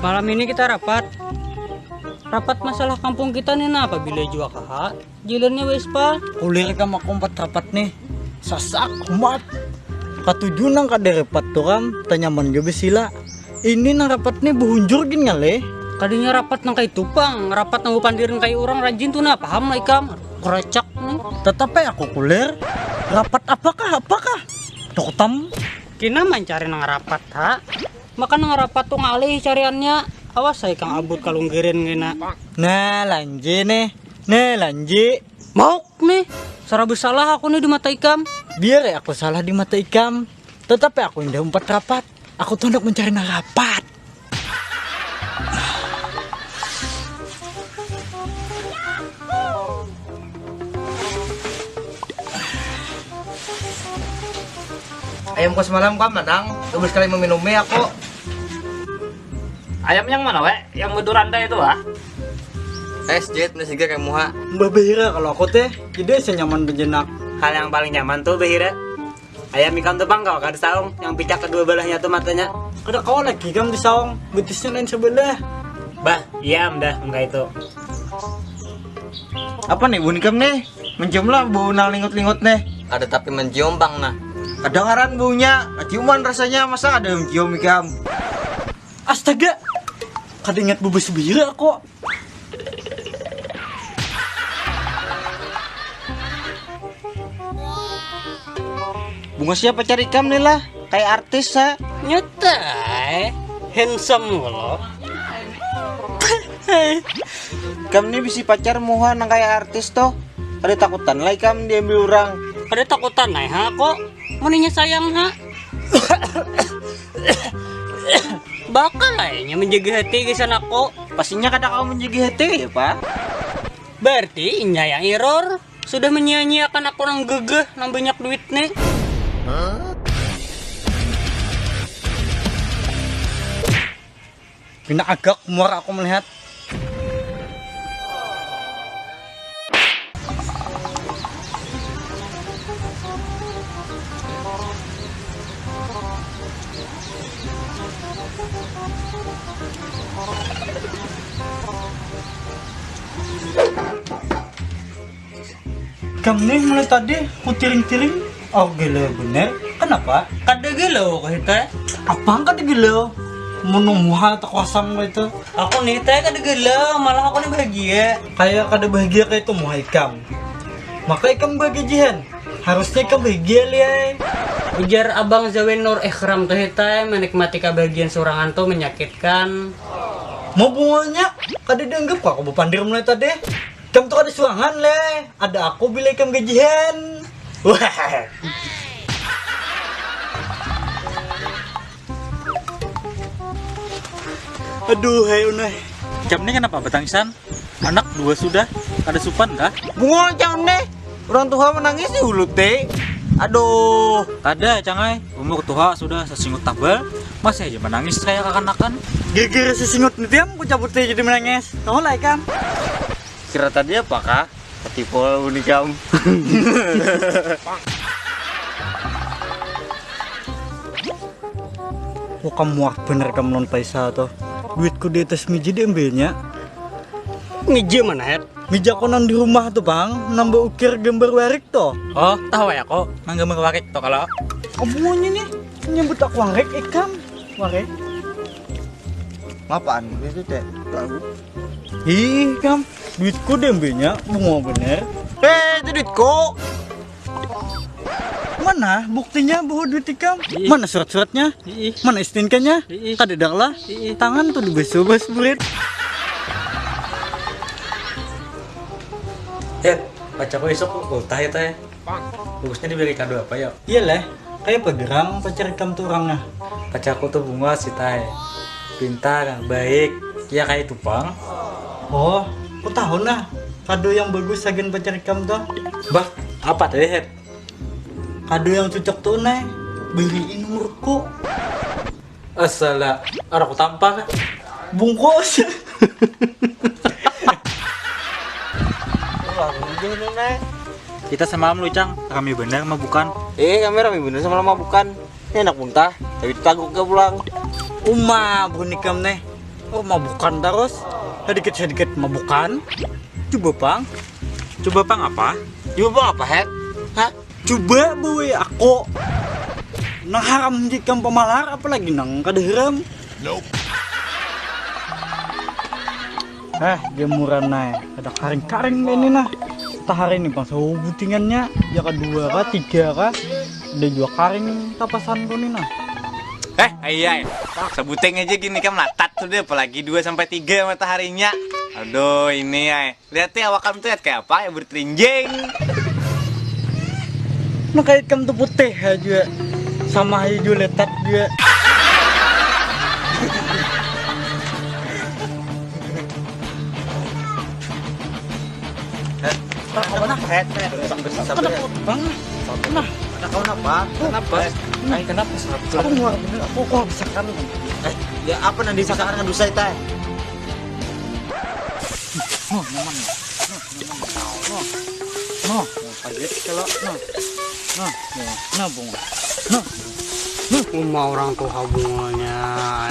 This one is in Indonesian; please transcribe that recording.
Malam ini kita rapat. Rapat masalah kampung kita nih nah apabila jua kahak. Jilannya Wespa. Kulir ka makumpat rapat nih. Sasak umat. Katuju nang kada rapat tuh kam. Tanyaman gabe sila. Ini nang rapat nih buhunjur gin ngale. Kadinya rapat nang kay tupang. Rapat nang pandirin kay orang rajin tuh nah. Paham lah ikam. Kerecak nih. Tetapi aku kulir. Rapat apakah? Tokotam. Kina mencari nang rapat ha. Maka nang rapat tuh ngalih cariannya. Awas saya kang abut kalunggirin ngena. Nah lanji nih. Nah lanji. Mauk nih. Sara bersalah aku nih di mata ikam. Biar ya aku salah di mata ikam. Tetapi aku indah umpat rapat. Aku tuh hendak mencari nang rapat. Ayam ko semalam kam madang, terus sekali meminumnya aku. Ayam yang mana, we? Yang meduranda itu, ah? Jet nasiga kayak muha. Mbak Behira kalau aku teh tidak senyaman berjenak. Hal yang paling nyaman tuh, Behira. Ayam ikan tepang kau kada saung, yang picak kedua belahnya tuh matanya. Kada kau lagi kam di saung, betisnya lain sebelah. Bah, iya dah, enggak itu. Apa nih bunikam nih? Mencium lah bau nang lingut-lingut nih. Ada tapi mencium bang nah. Kedengaran baunya, ciuman rasanya masa ada yang cium ikam. Astaga, kada ingat bubus Behira kok. Bunga siapa cari ikam nih lah? Kayak artis ha? Nyetai. Handsome lo. Ikam nih bisa pacar muha nang kayak artis toh. Ada takutan lah ikam diambil orang. Ada takutan naik ha kok. Maninya sayang ha. Bakal lainnya menjaga hati ke sana kok. Pastinya kada kau menjaga hati ya pak. Berarti inya yang error. Sudah menyia-nyiakan aku orang gegeh nang banyak duit nih. Kena agak muar aku melihat. Kamu nih mulai tadi ku tiring-tiring. Oh gila bener. Kenapa? Kada gelo kok kita. Apaan kada gila? Menumuha atau kosong itu? Aku nih teh kada gelo, malah aku nih bahagia. Kayak kada bahagia kayak itu muha ikam. Maka ikam bahagian. Harusnya ikam bahagia liai. Ujar abang Zawin Nur Ikhram tuh kita menikmati kebahagiaan sorangan tuh menyakitkan. Mau bunganya? Kada dianggap kok aku berpandir mulai tadi. Ikam tuh ada suangan le. Ada aku bila ikam gajian. Wah. Aduh, hai unai. Jam ini kenapa betangisan? Anak dua sudah, ada supan kah? Bunga jangan nih. Orang tua menangis di hulu teh. Aduh. Ada, cangai. Umur tua sudah sesingut tabel, masih aja menangis kayak kakan-kakan. Gara-gara sesingut nih tiam, ku cabut teh jadi menangis. Tahu lah ikam. Kira tadi apa kah? Ketipu unikam. Oh kamu muak bener kamu non paisa tuh. Duitku di atas meja diambilnya. Meja mana het? Meja konon di rumah tuh bang, nambah ukir gambar warik tuh. Oh, tahu ya kok, mangga warik to kalau. Kamunya nih nyebut aku warik ikam, warik. Apaan? Itu teh. Ih kam, duitku diambilnya bunga bener. Itu duitku. Mana buktinya bahwa duit ikam? Ih. Mana surat-suratnya? Ih. Mana istinkanya? Ih. Kadedang lah. Ih. Tangan tuh dibes-bes berit. Pacarku esok ultah ya teh. Bagusnya diberi kado apa ya? Iya lah, kayak pegerang pacar ikam tuh orangnya. Pacarku tuh bunga sih teh. Pintar, baik, ya kayak tupang. Oh, aku tahu nah. Kado yang bagus agen pacar ikam tuh. Bah, apa teh het? Kado yang cocok tuh nih. Beliin umurku. Asala, aku tampak. Bungkus. Kita semalam lu cang, kami benar mah bukan? Kami rame bener sama lama bukan. Enak muntah, tapi ditaguk ke pulang. Uma bunikam nih. Oh, mabukan terus. Sedikit-sedikit mabukan. Coba, Bang. Coba Pang apa? Coba bang apa het? Hah? Coba boy aku. Nang haram jikam pemalar apalagi nang kaderam. Jemuran naik. Ada karing-karing ini nah. Hari ini bang, so butingannya ya kedua kah, tiga kah, ada juga karing tapasan ko nih nah. Ayai. Sebuting aja gini kan melatat tuh deh, apalagi 2 sampai 3 mataharinya. Aduh, ini ya. Lihat ya awak kamu tuh kayak apa ya berterinjing. Nah kayak ikan tuh putih aja, sama hijau letat juga. Kenapa het? Bang, nah, Kau kenapa? Kenapa? Kenapa? aku nguar bener, aku kok bisa kan? Ya apa nanti bisa kan ngadu saya teh? Oh, nyaman. No, kaget kalau nah, bunga. Rumah orang tua bunganya